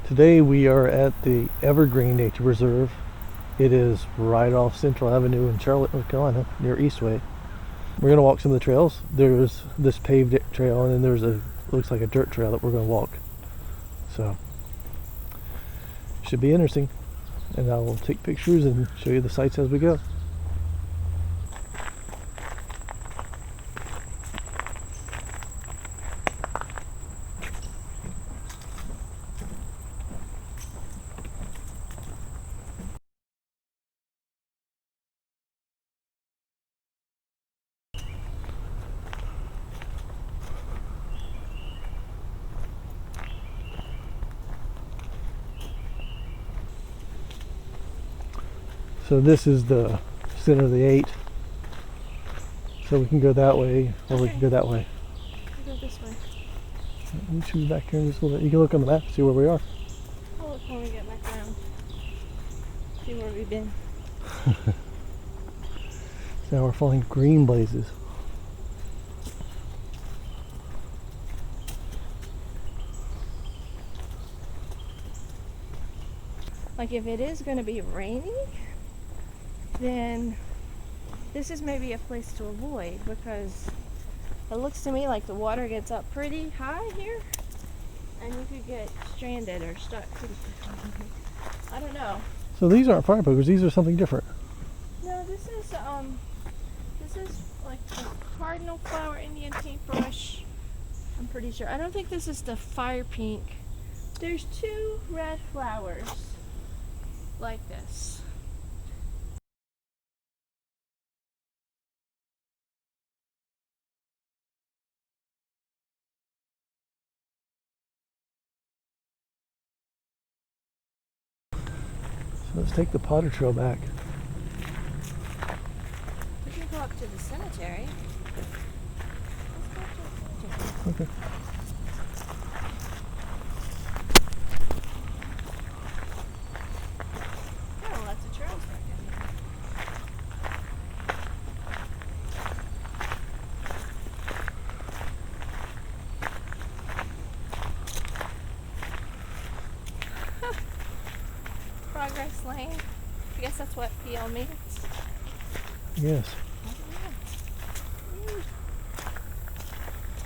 Today we are at the Evergreen Nature Preserve. It is right off Central Avenue in Charlotte, North Carolina, near Eastway. We're gonna walk some of the trails. There's this paved trail, and then there's looks like a dirt trail that we're gonna walk. So should be interesting, and I will take pictures and show you the sights as we go. So this is the center of the 8. So we can go that way, or we can go that way. We'll go this way. Let me choose back here in just a little bit. You can look on the map, see where we are. I'll look when we get back around. See where we've been. Now we're following green blazes. Like if it is going to be raining, then this is maybe a place to avoid, because it looks to me like the water gets up pretty high here and you could get stranded or stuck. I don't know. So these aren't fire pokers, these are something different. No, this is like the cardinal flower Indian paintbrush. I'm pretty sure. I don't think this is the fire pink. There's 2 red flowers like this. So let's take the Potter Trail back. We can go up to the cemetery. Let's go to the cemetery. Okay. There are lots of trails right down here. Progress Lane. I guess that's what PL means. Yes.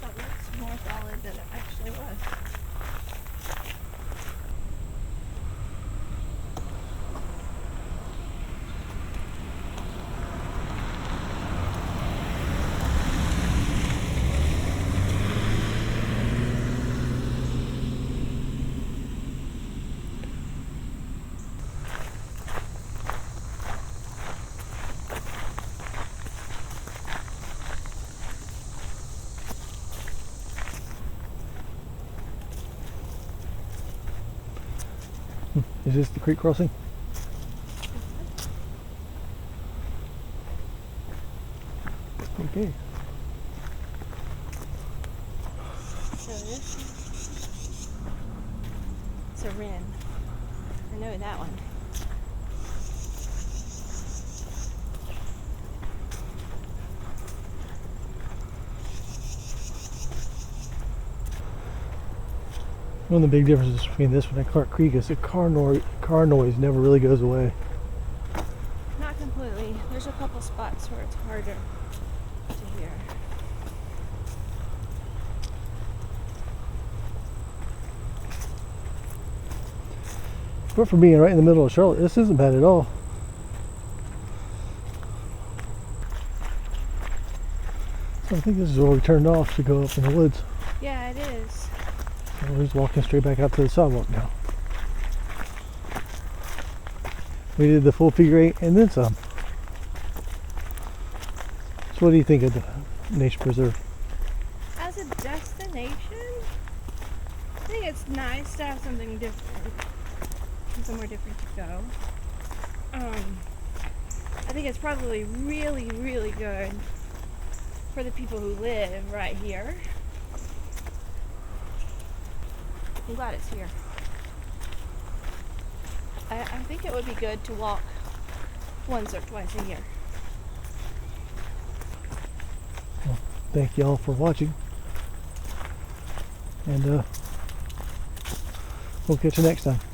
That looks more solid than it actually was. Is this the creek crossing? Okay. So this is a wren. I know that one. One of the big differences between this one and Clark Creek is the car noise never really goes away. Not completely. There's a couple spots where it's harder to hear. But for being right in the middle of Charlotte, this isn't bad at all. So I think this is where we turned off to go up in the woods. Yeah, it is. So we're just walking straight back out to the sidewalk now. We did the full figure 8 and then some. So what do you think of the Nature Preserve? As a destination, I think it's nice to have something different, somewhere different to go. I think it's probably really, really good for the people who live right here. I'm glad it's here. I think it would be good to walk once or twice a year. Well, thank y'all for watching. And We'll catch you next time.